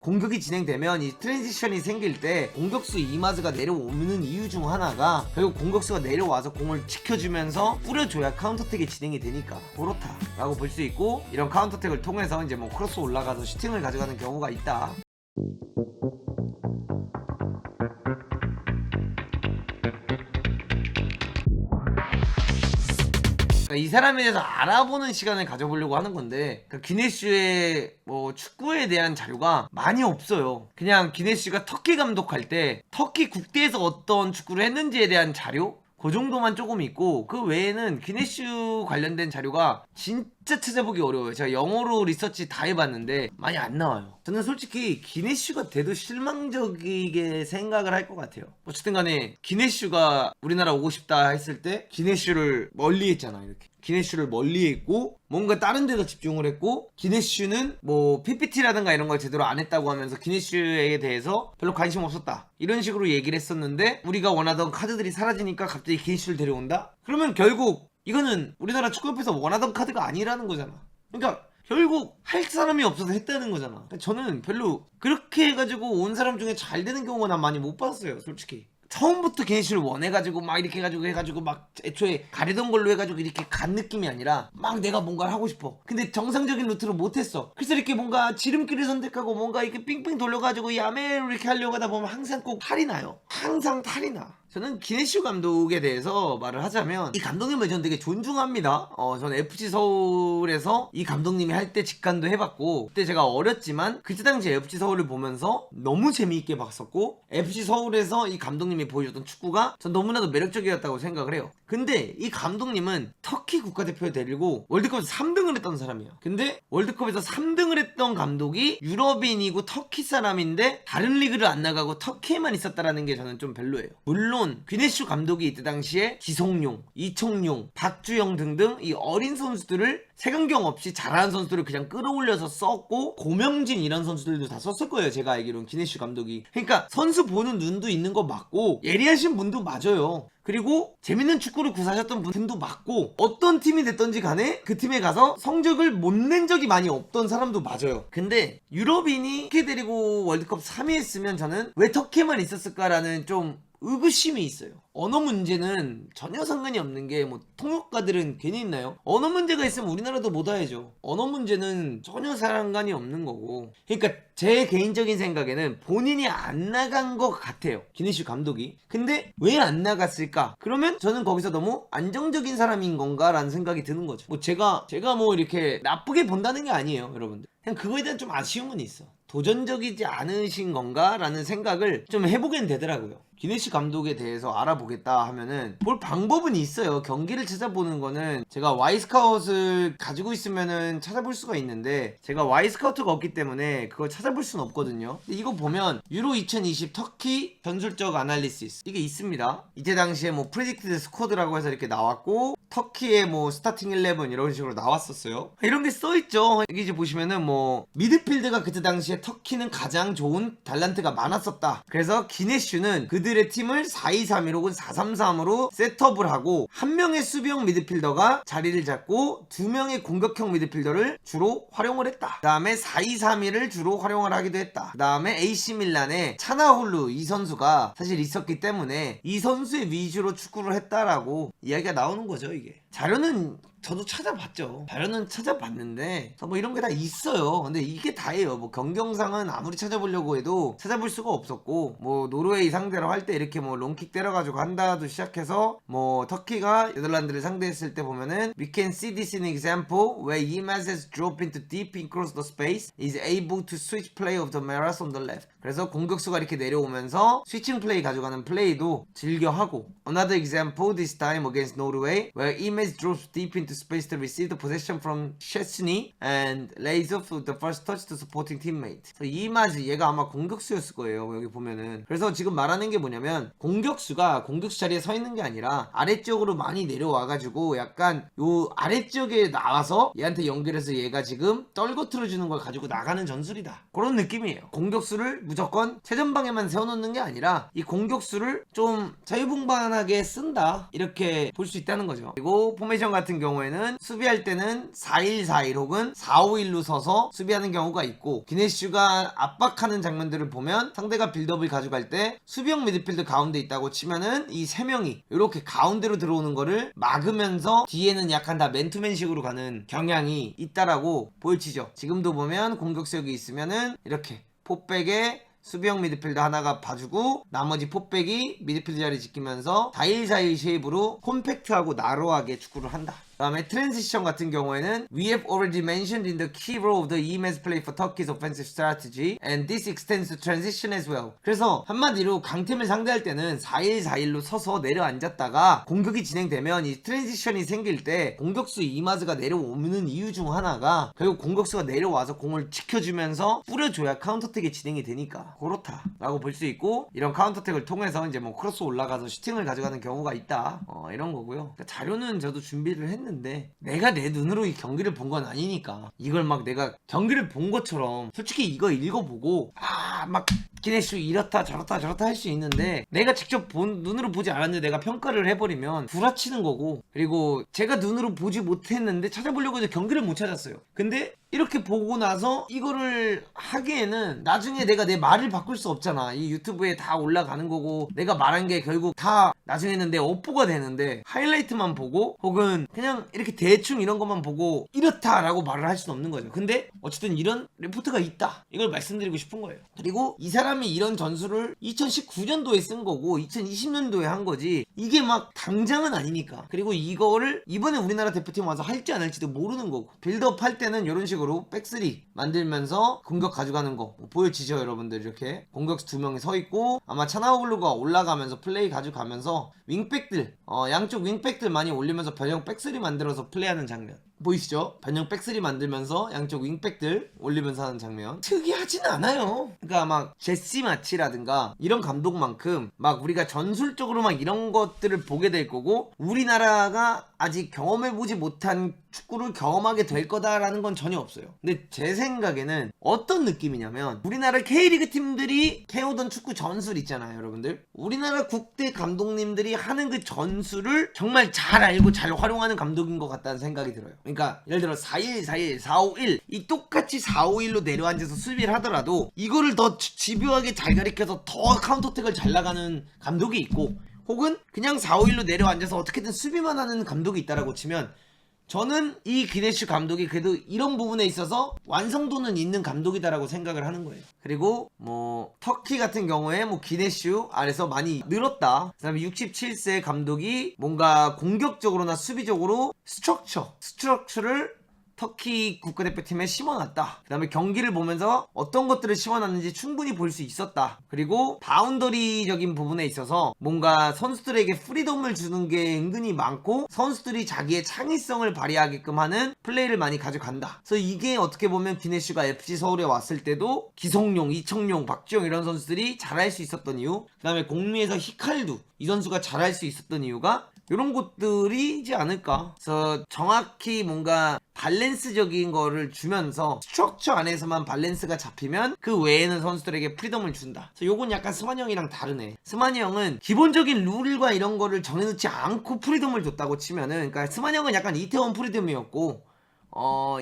공격이 진행되면 이 트랜지션이 생길 때 공격수 이마즈가 내려오는 이유 중 하나가 결국 공격수가 내려와서 공을 지켜주면서 뿌려줘야 카운터택이 진행이 되니까 그렇다 라고 볼 수 있고, 이런 카운터택을 통해서 이제 뭐 크로스 올라가서 슈팅을 가져가는 경우가 있다. 이 사람에 대해서 알아보는 시간을 가져보려고 하는 건데, 기네슈의 뭐 축구에 대한 자료가 많이 없어요. 그냥 기네슈가 터키 감독할 때 터키 국대에서 어떤 축구를 했는지에 대한 자료? 그 정도만 조금 있고, 그 외에는 기네슈 관련된 자료가 진짜 찾아보기 어려워요. 제가 영어로 리서치 다 해봤는데 많이 안 나와요. 저는 솔직히 기네슈가 돼도 실망적이게 생각을 할 것 같아요. 어쨌든 간에 기네슈가 우리나라 오고 싶다 했을 때 기네슈를 멀리 했잖아. 이렇게 기네슈를 멀리 했고 뭔가 다른 데서 집중을 했고, 기네슈는 뭐 PPT라든가 이런 걸 제대로 안 했다고 하면서 기네슈에 대해서 별로 관심 없었다 이런 식으로 얘기를 했었는데, 우리가 원하던 카드들이 사라지니까 갑자기 기네슈를 데려온다? 그러면 결국 이거는 우리나라 축구협회에서 원하던 카드가 아니라는 거잖아. 그러니까 결국 할 사람이 없어서 했다는 거잖아. 저는 별로 그렇게 해가지고 온 사람 중에 잘 되는 경우가 난 많이 못 봤어요, 솔직히. 처음부터 기네슈를 원해가지고 막 이렇게 해가지고 막 애초에 가리던 걸로 해가지고 이렇게 간 느낌이 아니라 막 내가 뭔가를 하고 싶어. 근데 정상적인 루트로 못했어. 그래서 이렇게 뭔가 지름길을 선택하고 뭔가 이렇게 삥삥 돌려가지고 야매로 이렇게 하려고 하다 보면 항상 꼭 탈이 나요. 항상 탈이 나. 저는 기네슈 감독에 대해서 말을 하자면, 이 감독님을 저는 되게 존중합니다. 저는 FC 서울에서 이 감독님이 할 때 직관도 해봤고, 그때 제가 어렸지만 그때 당시 FC 서울을 보면서 너무 재미있게 봤었고, FC 서울에서 이 감독님이 보여줬던 축구가 전 너무나도 매력적이었다고 생각을 해요. 근데 이 감독님은 터키 국가대표에 데리고 월드컵에서 3등을 했던 사람이에요. 근데 월드컵에서 3등을 했던 감독이 유럽인이고 터키 사람인데 다른 리그를 안 나가고 터키에만 있었다라는 게 저는 좀 별로예요. 물론 귀네슈 감독이 이때 당시에 지성용, 이청용, 박주영 등등 이 어린 선수들을 색안경 없이 잘하는 선수들을 그냥 끌어올려서 썼고, 고명진 이런 선수들도 다 썼을 거예요, 제가 알기로는 기네슈 감독이. 그러니까 선수 보는 눈도 있는 거 맞고 예리하신 분도 맞아요. 그리고 재밌는 축구를 구사하셨던 분도 맞고, 어떤 팀이 됐던지 간에 그 팀에 가서 성적을 못 낸 적이 많이 없던 사람도 맞아요. 근데 유럽인이 터키 데리고 월드컵 3위 했으면 저는 왜 터키에만 있었을까라는 좀 의구심이 있어요. 언어 문제는 전혀 상관이 없는 게, 뭐 통역가들은 괜히 있나요? 언어 문제가 있으면 우리나라도 못 와야죠. 언어 문제는 전혀 상관이 없는 거고. 그러니까 제 개인적인 생각에는 본인이 안 나간 것 같아요, 기네슈 감독이. 근데 왜 안 나갔을까? 그러면 저는 거기서 너무 안정적인 사람인 건가 라는 생각이 드는 거죠. 뭐 제가 뭐 이렇게 나쁘게 본다는 게 아니에요, 여러분들. 그냥 그거에 대한 좀 아쉬움은 있어. 도전적이지 않으신 건가? 라는 생각을 좀 해보게 되더라고요. 기네슈 감독에 대해서 알아보겠다 하면은 볼 방법은 있어요. 경기를 찾아보는 거는 제가 Y스카웃을 가지고 있으면은 찾아볼 수가 있는데, 제가 Y스카우트가 없기 때문에 그걸 찾아볼 수는 없거든요. 근데 이거 보면 유로 2020 터키 전술적 아날리시스 이게 있습니다. 이때 당시에 뭐 프리딕티드 스쿼드라고 해서 이렇게 나왔고, 터키의 뭐 스타팅 11 이런 식으로 나왔었어요. 이런 게 써있죠. 여기 이제 보시면은 뭐 미드필드가 그때 당시에 터키는 가장 좋은 달란트가 많았었다. 그래서 기네슈는 그들의 팀을 4-2-3-1 혹은 4-3-3으로 셋업을 하고, 한 명의 수비형 미드필더가 자리를 잡고 두 명의 공격형 미드필더를 주로 활용을 했다. 그 다음에 4-2-3-1을 주로 활용을 하기도 했다. 그 다음에 AC 밀란의 차나홀루 이 선수가 사실 있었기 때문에 이 선수의 위주로 축구를 했다라고 이야기가 나오는 거죠. 이게 자료는 저도 찾아봤죠. 자료는 찾아봤는데 뭐 이런 게 다 있어요. 근데 이게 다예요. 뭐 경경상은 아무리 찾아보려고 해도 찾아볼 수가 없었고, 뭐 노르웨이 상대로 할 때 이렇게 뭐 롱킥 때려가지고 한다도 시작해서, 뭐 터키가 네덜란드를 상대했을 때 보면은 We can see this in example where Yilmaz has dropped into deep across the space is able to switch play of the Maras on the left. 그래서 공격수가 이렇게 내려오면서 스위칭 플레이 가져가는 플레이도 즐겨하고, Another example this time against Norway where Yilmaz drops deep into space to receive the possession from Szczesny and lays off the first touch to supporting teammate. 이마즈 얘가 아마 공격수였을 거예요, 여기 보면은. 그래서 지금 말하는 게 뭐냐면, 공격수가 공격수 자리에 서 있는 게 아니라 아래쪽으로 많이 내려와가지고 약간 요 아래쪽에 나와서 얘한테 연결해서 얘가 지금 떨궈트려 주는 걸 가지고 나가는 전술이다, 그런 느낌이에요. 공격수를 무조건 최전방에만 세워놓는 게 아니라 이 공격수를 좀 자유분방하게 쓴다, 이렇게 볼 수 있다는 거죠. 그리고 포메이션 같은 경우에 경우에는 수비할 때는 4-1-4-1 혹은 4-5-1로 서서 수비하는 경우가 있고, 기네슈가 압박하는 장면들을 보면 상대가 빌드업을 가져갈 때 수비형 미드필드 가운데 있다고 치면은 이 3명이 이렇게 가운데로 들어오는 거를 막으면서 뒤에는 약간 다 맨투맨식으로 가는 경향이 있다라고 보여지죠. 지금도 보면 공격수역이 있으면은 이렇게 포백에 수비형 미드필더 하나가 봐주고 나머지 포백이 미드필드 자리 지키면서 4-1-4-1 쉐입으로 콤팩트하고 나로하게 축구를 한다. 그 다음에 트랜지션 같은 경우에는 We have already mentioned in the key role of the EMS play for Turkey's offensive strategy and this extends to transition as well. 그래서 한마디로 강팀을 상대할 때는 4-1-4-1로 서서 내려앉았다가 공격이 진행되면 이 트랜지션이 생길 때 공격수 이마즈가 내려오는 이유 중 하나가 결국 공격수가 내려와서 공을 지켜주면서 뿌려줘야 카운터택이 진행이 되니까 그렇다 라고 볼 수 있고, 이런 카운터택을 통해서 이제 뭐 크로스 올라가서 슈팅을 가져가는 경우가 있다, 이런 거고요. 그러니까 자료는 저도 준비를 했는데 내가 내 눈으로 이 경기를 본 건 아니니까 이걸 막 내가 경기를 본 것처럼 솔직히 이거 읽어보고 막 기네슈 이렇다 저렇다 할 수 있는데, 내가 직접 눈으로 보지 않았는데 내가 평가를 해버리면 구라치는 거고, 그리고 제가 눈으로 보지 못했는데 찾아보려고 해서 경기를 못 찾았어요. 근데 이렇게 보고 나서 이거를 하기에는 나중에 내가 내 말을 바꿀 수 없잖아. 이 유튜브에 다 올라가는 거고 내가 말한 게 결국 다 나중에는 내 업보가 되는데, 하이라이트만 보고 혹은 그냥 이렇게 대충 이런 것만 보고 이렇다라고 말을 할 수는 없는 거죠. 근데 어쨌든 이런 리포트가 있다, 이걸 말씀드리고 싶은 거예요. 그리고 이 사람이 이런 전술을 2019년도에 쓴 거고 2020년도에 한 거지, 이게 막 당장은 아니니까. 그리고 이거를 이번에 우리나라 대표팀 와서 할지 안 할지도 모르는 거고, 빌드업 할 때는 이런 식으로 백스리 만들면서 공격 가져가는 거 보여지죠 여러분들. 이렇게 공격수 2명이 서 있고 아마 차나오글루가 올라가면서 플레이 가져가면서 윙백들 양쪽 윙백들 많이 올리면서 변형 백스리 만들어서 플레이하는 장면 보이시죠? 변형 백스리 만들면서 양쪽 윙백들 올리면서 하는 장면 특이하진 않아요. 그러니까 막 제시 마치라든가 이런 감독만큼 막 우리가 전술적으로 막 이런 것들을 보게 될 거고, 우리나라가 아직 경험해보지 못한 축구를 경험하게 될 거다라는 건 전혀 없어요. 근데 제 생각에는 어떤 느낌이냐면, 우리나라 K리그 팀들이 해오던 축구 전술 있잖아요 여러분들. 우리나라 국대 감독님들이 하는 그 전술을 정말 잘 알고 잘 활용하는 감독인 것 같다는 생각이 들어요. 그러니까 예를 들어 4-1-4-1, 4-5-1 이 똑같이 4-5-1로 내려앉아서 수비를 하더라도 이거를 더 집요하게 잘 가리켜서 더 카운터택을 잘 나가는 감독이 있고, 혹은 그냥 4-5-1로 내려앉아서 어떻게든 수비만 하는 감독이 있다라고 치면, 저는 이 기네슈 감독이 그래도 이런 부분에 있어서 완성도는 있는 감독이다라고 생각을 하는 거예요. 그리고 뭐 터키 같은 경우에 뭐 기네슈 아래서 많이 늘었다. 그 다음에 67세 감독이 뭔가 공격적으로나 수비적으로 스트럭처를 터키 국가대표팀에 심어놨다. 그 다음에 경기를 보면서 어떤 것들을 심어놨는지 충분히 볼 수 있었다. 그리고 바운더리적인 부분에 있어서 뭔가 선수들에게 프리덤을 주는 게 은근히 많고 선수들이 자기의 창의성을 발휘하게끔 하는 플레이를 많이 가져간다. 그래서 이게 어떻게 보면 기네슈가 FC 서울에 왔을 때도 기성용, 이청용, 박주영 이런 선수들이 잘할 수 있었던 이유, 그 다음에 공미에서 히칼두 이 선수가 잘할 수 있었던 이유가 이런 것들이지 않을까. 그래서 정확히 뭔가 밸런스적인 거를 주면서 스트럭처 안에서만 밸런스가 잡히면 그 외에는 선수들에게 프리덤을 준다. 그래서 요건 약간 스마니 형이랑 다르네. 스마니 형은 기본적인 룰과 이런 거를 정해놓지 않고 프리덤을 줬다고 치면은, 그러니까 스마니 형은 약간 이태원 프리덤이었고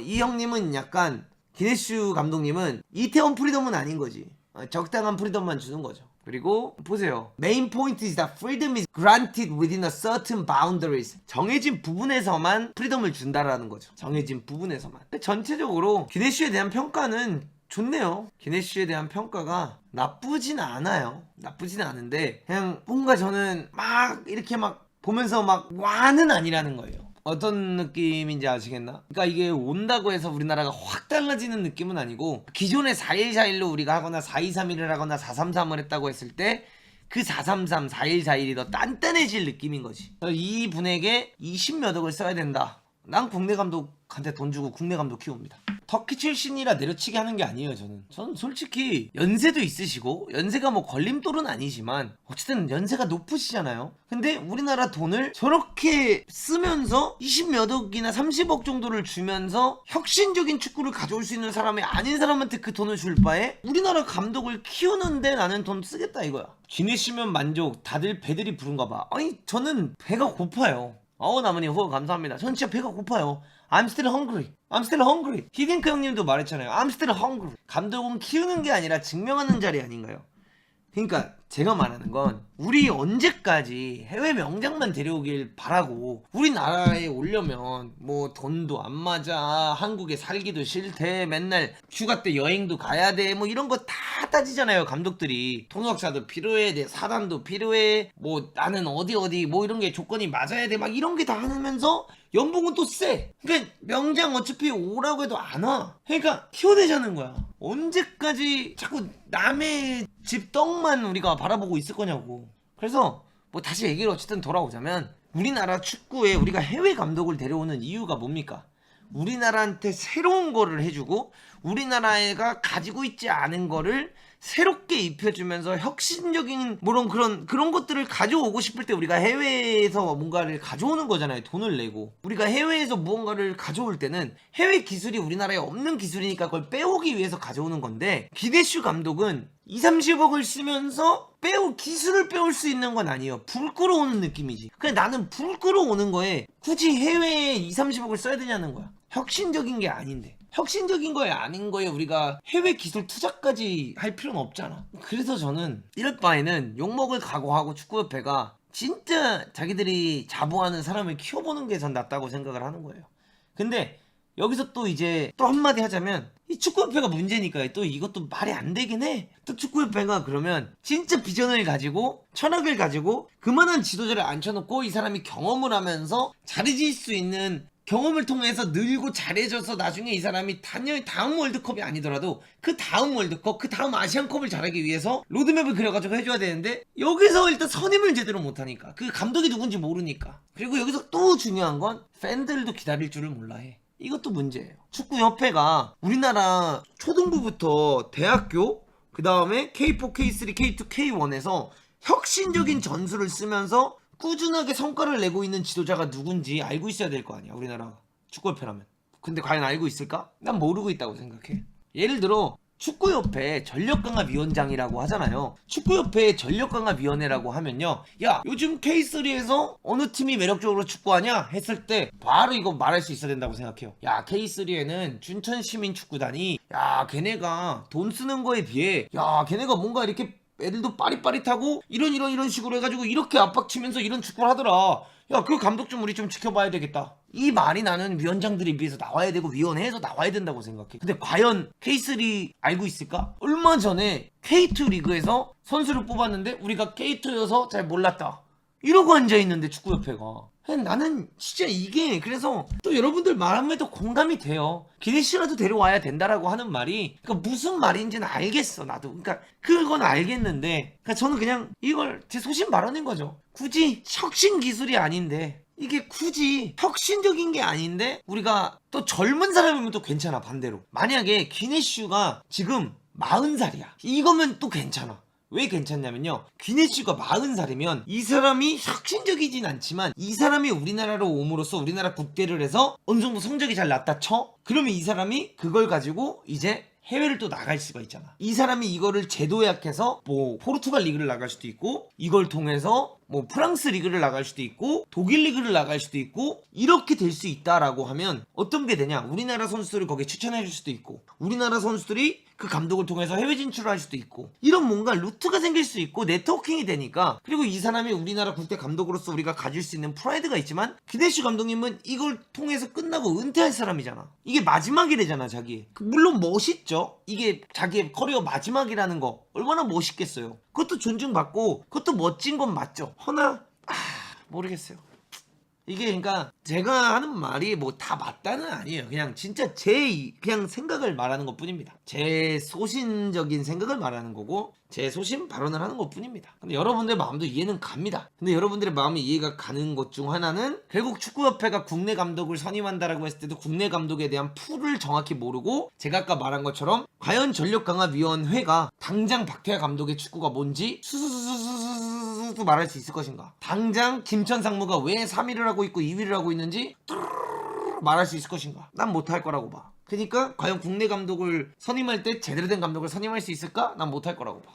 이 형님은 약간 기네슈 감독님은 이태원 프리덤은 아닌 거지. 적당한 프리덤만 주는 거죠. 그리고 보세요. Main point is that freedom is granted within a certain boundaries. 정해진 부분에서만 프리덤을 준다라는 거죠. 정해진 부분에서만. 근데 전체적으로 기네슈에 대한 평가는 좋네요. 기네슈에 대한 평가가 나쁘진 않아요. 나쁘진 않은데 그냥 뭔가 저는 막 이렇게 막 보면서 막 와는 아니라는 거예요. 어떤 느낌인지 아시겠나? 그러니까 이게 온다고 해서 우리나라가 확 달라지는 느낌은 아니고, 기존에 4-1-4-1로 우리가 하거나 4-2-3-1을 하거나 4-3-3을 했다고 했을 때 그 4-3-3, 4-1-4-1이 더 단단해질 느낌인 거지. 이 분에게 20몇 억을 써야 된다. 난 국내 감독한테 돈 주고 국내 감독 키웁니다. 터키 출신이라 내려치게 하는 게 아니에요. 저는 솔직히 연세도 있으시고 연세가 뭐 걸림돌은 아니지만 어쨌든 연세가 높으시잖아요. 근데 우리나라 돈을 저렇게 쓰면서 20몇 억이나 30억 정도를 주면서 혁신적인 축구를 가져올 수 있는 사람이 아닌 사람한테 그 돈을 줄 바에 우리나라 감독을 키우는데 나는 돈 쓰겠다 이거야. 기네시면 만족, 다들 배들이 부른가 봐. 아니 저는 배가 고파요. 나무님 후원 감사합니다. 전 진짜 배가 고파요. I'm still hungry. I'm still hungry. 히딩크 형님도 말했잖아요. I'm still hungry. 감독은 키우는 게 아니라 증명하는 자리 아닌가요? 그러니까 제가 말하는 건 우리 언제까지 해외 명장만 데려오길 바라고 우리나라에 오려면 뭐 돈도 안 맞아, 한국에 살기도 싫대, 맨날 휴가 때 여행도 가야 돼, 뭐 이런 거 다 따지잖아요. 감독들이 통역사도 필요해, 내 사단도 필요해, 뭐 나는 어디 뭐 이런 게 조건이 맞아야 돼, 막 이런 게 다 하면서 연봉은 또 세. 그러니까 명장 어차피 오라고 해도 안 와. 그러니까 키워내자는 거야. 언제까지 자꾸 남의 집 떡만 우리가 바라보고 있을 거냐고. 그래서 뭐 다시 얘기를 어쨌든 돌아오자면 우리나라 축구에 우리가 해외 감독을 데려오는 이유가 뭡니까? 우리나라한테 새로운 거를 해주고 우리나라가 가지고 있지 않은 거를 새롭게 입혀주면서 혁신적인 그런 것들을 가져오고 싶을 때 우리가 해외에서 뭔가를 가져오는 거잖아요. 돈을 내고 우리가 해외에서 무언가를 가져올 때는 해외 기술이 우리나라에 없는 기술이니까 그걸 빼오기 위해서 가져오는 건데, 기네슈 감독은 2-30억을 쓰면서 기술을 빼올 수 있는 건 아니에요. 불 끌어오는 느낌이지. 그냥 나는 불 끌어오는 거에 굳이 해외에 2-30억을 써야 되냐는 거야. 혁신적인 게 아닌데. 혁신적인 거에 아닌 거에 우리가 해외 기술 투자까지 할 필요는 없잖아. 그래서 저는 이럴 바에는 욕먹을 각오하고 축구협회가 진짜 자기들이 자부하는 사람을 키워보는 게 전 낫다고 생각을 하는 거예요. 근데 여기서 또 이제 또 한마디 하자면 이 축구협회가 문제니까 또 이것도 말이 안 되긴 해. 또 축구협회가 그러면 진짜 비전을 가지고 철학을 가지고 그만한 지도자를 앉혀놓고 이 사람이 경험을 하면서 잘해질 수 있는, 경험을 통해서 늘고 잘해져서 나중에 이 사람이 다음 월드컵이 아니더라도 그 다음 월드컵, 그 다음 아시안컵을 잘하기 위해서 로드맵을 그려가지고 해줘야 되는데 여기서 일단 선임을 제대로 못하니까, 그 감독이 누군지 모르니까. 그리고 여기서 또 중요한 건 팬들도 기다릴 줄을 몰라 해. 이것도 문제예요. 축구협회가 우리나라 초등부부터 대학교, 그 다음에 K4, K3, K2, K1에서 혁신적인 전술을 쓰면서 꾸준하게 성과를 내고 있는 지도자가 누군지 알고 있어야 될 거 아니야, 우리나라 축구협회라면. 근데 과연 알고 있을까? 난 모르고 있다고 생각해. 예를 들어 축구협회 전력강화위원장이라고 하잖아요. 축구협회 전력강화위원회라고 하면요, 야 요즘 K3에서 어느 팀이 매력적으로 축구하냐 했을 때 바로 이거 말할 수 있어야 된다고 생각해요. 야 K3에는 춘천시민축구단이, 야 걔네가 돈 쓰는 거에 비해, 야 걔네가 뭔가 이렇게 애들도 빠릿빠릿하고 이런 식으로 해가지고 이렇게 압박치면서 이런 축구를 하더라. 야 그 감독 좀 우리 좀 지켜봐야 되겠다. 이 말이 나는 위원장들이 위해서 나와야 되고 위원회에서 나와야 된다고 생각해. 근데 과연 K3 알고 있을까? 얼마 전에 K2 리그에서 선수를 뽑았는데 우리가 K2여서 잘 몰랐다 이러고 앉아있는데, 축구협회가. 나는 진짜 이게, 그래서 또 여러분들 말함에도 공감이 돼요. 기네슈라도 데려와야 된다라고 하는 말이 그러니까 무슨 말인지는 알겠어, 나도. 그러니까 그건 알겠는데, 그러니까 저는 그냥 이걸 제 소신 발언인 거죠. 굳이 혁신 기술이 아닌데, 이게 굳이 혁신적인 게 아닌데 우리가 또 젊은 사람이면 또 괜찮아. 반대로 만약에 기네슈가 지금 40살이야 이거면 또 괜찮아. 왜 괜찮냐면요, 기네슈가 40살이면 이 사람이 혁신적이진 않지만 이 사람이 우리나라로 옴으로써 우리나라 국대를 해서 어느 정도 성적이 잘 났다 쳐? 그러면 이 사람이 그걸 가지고 이제 해외를 또 나갈 수가 있잖아. 이 사람이 이거를 재도약해서 뭐 포르투갈 리그를 나갈 수도 있고, 이걸 통해서 뭐 프랑스 리그를 나갈 수도 있고, 독일 리그를 나갈 수도 있고, 이렇게 될 수 있다라고 하면 어떤 게 되냐, 우리나라 선수들을 거기에 추천해 줄 수도 있고, 우리나라 선수들이 그 감독을 통해서 해외 진출을 할 수도 있고, 이런 뭔가 루트가 생길 수 있고 네트워킹이 되니까. 그리고 이 사람이 우리나라 국대 감독으로서 우리가 가질 수 있는 프라이드가 있지만, 기네슈 감독님은 이걸 통해서 끝나고 은퇴할 사람이잖아. 이게 마지막이래잖아, 자기. 물론 멋있죠. 이게 자기의 커리어 마지막이라는 거 얼마나 멋있겠어요. 그것도 존중받고 그것도 멋진 건 맞죠. 허나 모르겠어요. 이게 그러니까 제가 하는 말이 뭐 다 맞다는 아니에요. 그냥 진짜 제 그냥 생각을 말하는 것 뿐입니다. 제 소신적인 생각을 말하는 거고 제 소신 발언을 하는 것 뿐입니다. 근데 여러분들 마음도 이해는 갑니다. 근데 여러분들의 마음이 이해가 가는 것 중 하나는, 결국 축구협회가 국내 감독을 선임한다라고 했을 때도 국내 감독에 대한 풀을 정확히 모르고, 제가 아까 말한 것처럼 과연 전력강화위원회가 당장 박태하 감독의 축구가 뭔지 수수수수수수 말할 수 있을 것인가, 당장 김천 상무가 왜 3위를 하고 있고 2위를 하고 있는지 말할 수 있을 것인가. 난 못할 거라고 봐. 그러니까 과연 국내 감독을 선임할 때 제대로 된 감독을 선임할 수 있을까? 난 못할 거라고 봐.